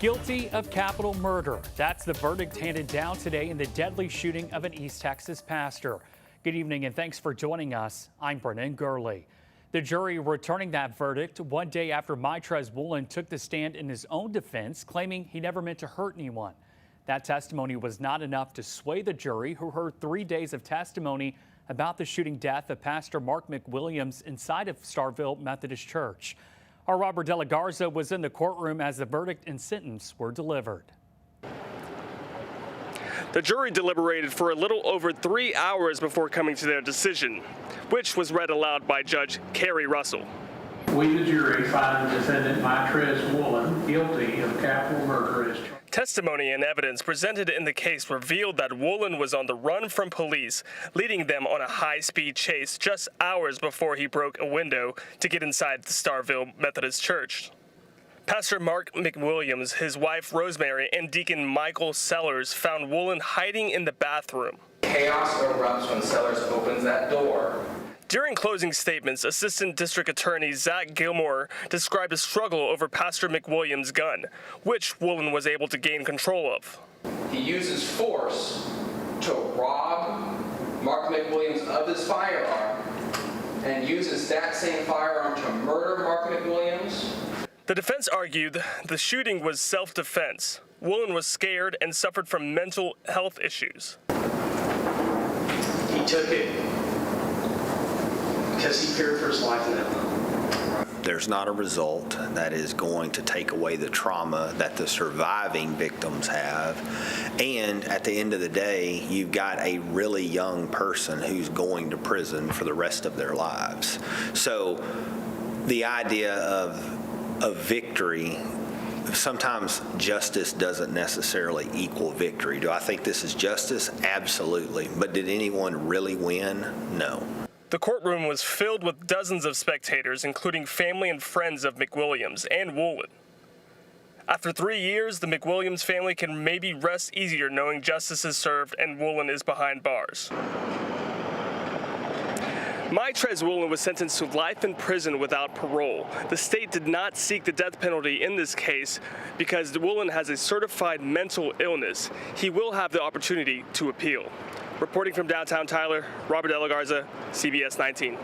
Guilty of capital murder. That's the verdict handed down today in the deadly shooting of an East Texas pastor. Good evening and thanks for joining us. I'm Brennan Gurley. The jury returning that verdict one day after Maitrez Woolen took the stand in his own defense, claiming he never meant to hurt anyone. That testimony was not enough to sway the jury, who heard 3 days of testimony about the shooting death of Pastor Mark McWilliams inside of Starville Methodist Church. Our Robert De La Garza was in the courtroom as the verdict and sentence were delivered. The jury deliberated for a little over 3 hours before coming to their decision, which was read aloud by Judge Carrie Russell. We, the jury, find the defendant Maitrez Woolen guilty of capital murder as charged. Testimony and evidence presented in the case revealed that Woolen was on the run from police, leading them on a high-speed chase just hours before he broke a window to get inside the Starville Methodist Church. Pastor Mark McWilliams, his wife Rosemary, and Deacon Michael Sellers found Woolen hiding in the bathroom. Chaos erupts when Sellers opens that door. During closing statements, Assistant District Attorney Zach Gilmore described a struggle over Pastor McWilliams' gun, which Woolen was able to gain control of. He uses force to rob Mark McWilliams of his firearm and uses that same firearm to murder Mark McWilliams. The defense argued the shooting was self-defense. Woolen was scared and suffered from mental health issues. He took it because he feared for his life in that moment. There's not a result that is going to take away the trauma that the surviving victims have. And at the end of the day, you've got a really young person who's going to prison for the rest of their lives. So the idea of victory, sometimes justice doesn't necessarily equal victory. Do I think this is justice? Absolutely. But did anyone really win? No. The courtroom was filled with dozens of spectators, including family and friends of McWilliams and Woolen. After 3 years, the McWilliams family can maybe rest easier knowing justice is served and Woolen is behind bars. Maitrez Woolen was sentenced to life in prison without parole. The state did not seek the death penalty in this case because Woolen has a certified mental illness. He will have the opportunity to appeal. Reporting from downtown Tyler, Robert De La Garza, CBS 19.